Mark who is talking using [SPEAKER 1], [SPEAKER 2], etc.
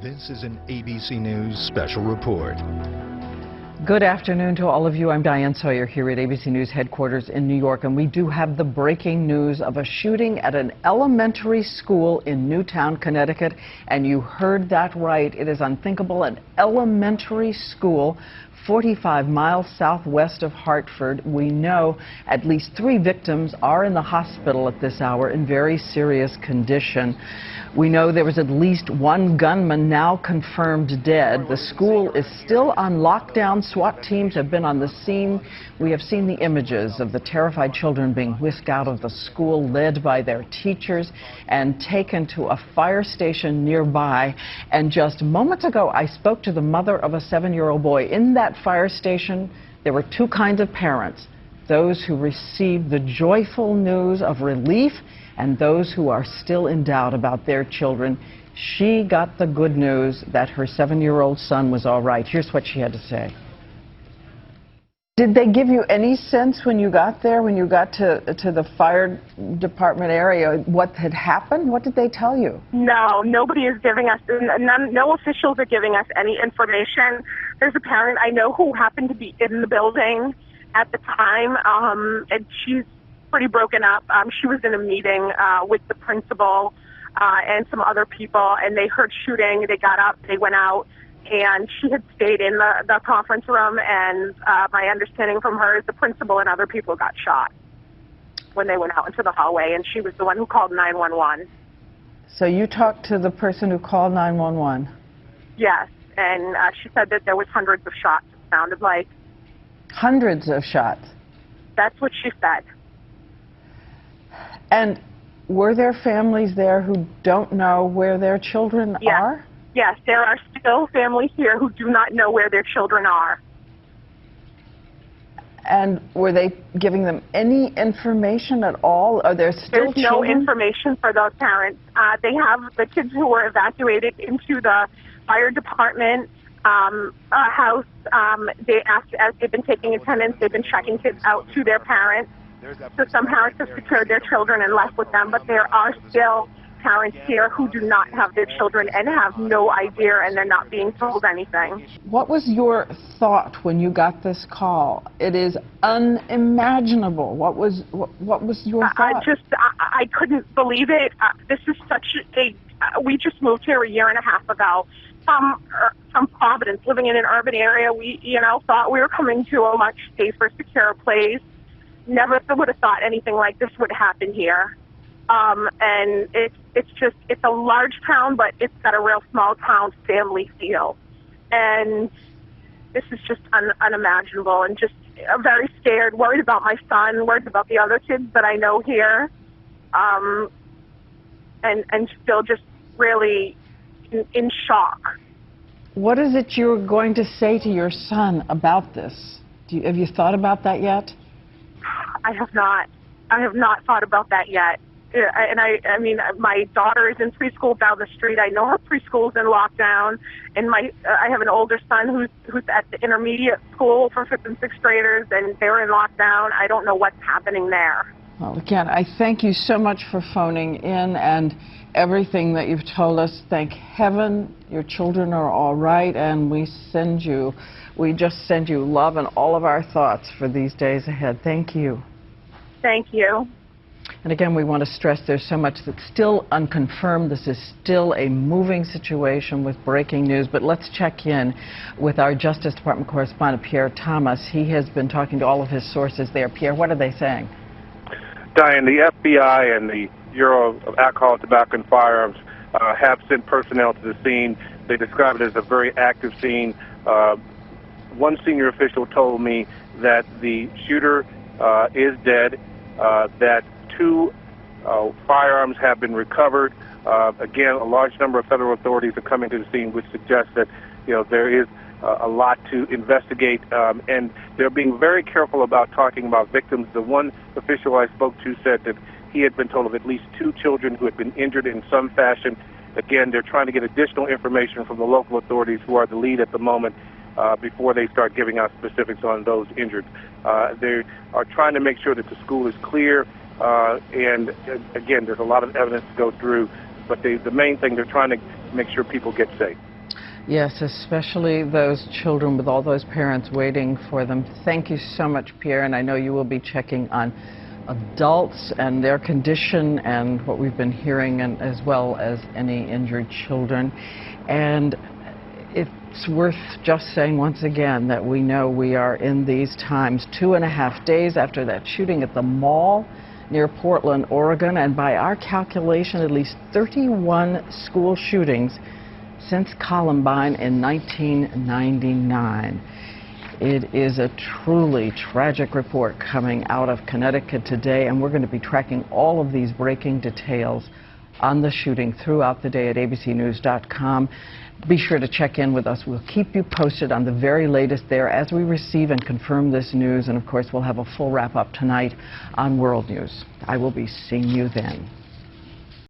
[SPEAKER 1] This is an ABC News special report.
[SPEAKER 2] Good afternoon to all of you. I'm Diane Sawyer here at ABC News headquarters in New York, and we do have the breaking news of a shooting at an elementary school in Newtown, Connecticut. And you heard that right. It is unthinkable. An elementary school 45 miles southwest of Hartford. We know at least 3 victims are in the hospital at this hour in very serious condition. We know there was at least 1 gunman now confirmed dead. The school is still on lockdown. SWAT teams have been on the scene. We have seen the images of the terrified children being whisked out of the school, led by their teachers, and taken to a fire station nearby. And just moments ago, I spoke to the mother of a 7-year-old boy. In that fire station, there were 2 kinds of parents: those who received the joyful news of relief and those who are still in doubt about their children. She got the good news that her 7-year-old son was all right. Here's what she had to say. Did they give you any sense when you got there, when you got to the fire department area, what had happened? What did they tell you?
[SPEAKER 3] No, nobody is giving us, no officials are giving us any information. There's a parent I know who happened to be in the building at the time, and she's pretty broken up. She was in a meeting with the principal and some other people, and they heard shooting. They got up, they went out, and she had stayed in the conference room, and my understanding from her is the principal and other people got shot when they went out into the hallway, and she was the one who called 911.
[SPEAKER 2] So you talked to the person who called 911?
[SPEAKER 3] Yes, and she said that there was hundreds of shots, it sounded like.
[SPEAKER 2] Hundreds of shots?
[SPEAKER 3] That's what she said.
[SPEAKER 2] And were there families there who don't know where their children are?
[SPEAKER 3] Yes, there are still families here who do not know where their children are.
[SPEAKER 2] And were they giving them any information at all? Are there still
[SPEAKER 3] There's no information for those parents. They have the kids who were evacuated into the fire department house. They asked, as they've been taking attendance, they've been checking kids out to their parents. So some parents have secured their children and left with them, but there are still parents here who do not have their children and have no idea, and they're not being told anything.
[SPEAKER 2] What was your thought when you got this call? It is unimaginable. What was your thought?
[SPEAKER 3] I couldn't believe it. This is such a, we just moved here a year and a half ago from Providence, living in an urban area. We, thought we were coming to a much safer, secure place. Never would have thought anything like this would happen here. And it's a large town, but it's got a real small town family feel. And this is just unimaginable, and just very scared, worried about my son, worried about the other kids that I know here. And still just really in shock.
[SPEAKER 2] What is it you're going to say to your son about this? Have you thought about that yet?
[SPEAKER 3] I have not. I have not thought about that yet. And I mean, my daughter is in preschool down the street. I know her preschool's in lockdown, and I have an older son who's at the intermediate school for 5th and 6th graders, and they're in lockdown. I don't know what's happening there. Well,
[SPEAKER 2] again, I thank you so much for phoning in and everything that you've told us. Thank heaven your children are all right, and we just send you love and all of our thoughts for these days ahead. Thank you.
[SPEAKER 3] Thank you.
[SPEAKER 2] And again, we want to stress there's so much that's still unconfirmed. This is still a moving situation with breaking news. But let's check in with our Justice Department correspondent, Pierre Thomas. He has been talking to all of his sources there. Pierre, what are they saying?
[SPEAKER 4] Diane, the FBI and the Bureau of Alcohol, Tobacco, and Firearms have sent personnel to the scene. They describe it as a very active scene. One senior official told me that the shooter is dead, that 2 firearms have been recovered. Again, a large number of federal authorities are coming to the scene, which suggests that there is a lot to investigate, and they're being very careful about talking about victims. The one official I spoke to said that he had been told of at least 2 children who had been injured in some fashion. Again, they're trying to get additional information from the local authorities, who are the lead at the moment, before they start giving out specifics on those injured. They are trying to make sure that the school is clear, and again, there's a lot of evidence to go through, but the main thing, they're trying to make sure people get safe.
[SPEAKER 2] Yes, especially those children with all those parents waiting for them. Thank you so much, Pierre, and I know you will be checking on adults and their condition and what we've been hearing, and as well as any injured children. And it's worth just saying once again that we know we are in these times 2.5 days after that shooting at the mall near Portland, Oregon, and by our calculation, at least 31 school shootings since Columbine in 1999. It is a truly tragic report coming out of Connecticut today, and we're going to be tracking all of these breaking details on the shooting throughout the day at abcnews.com. Be sure to check in with us. We'll keep you posted on the very latest there as we receive and confirm this news, and of course we'll have a full wrap-up tonight on World News. I will be seeing you then.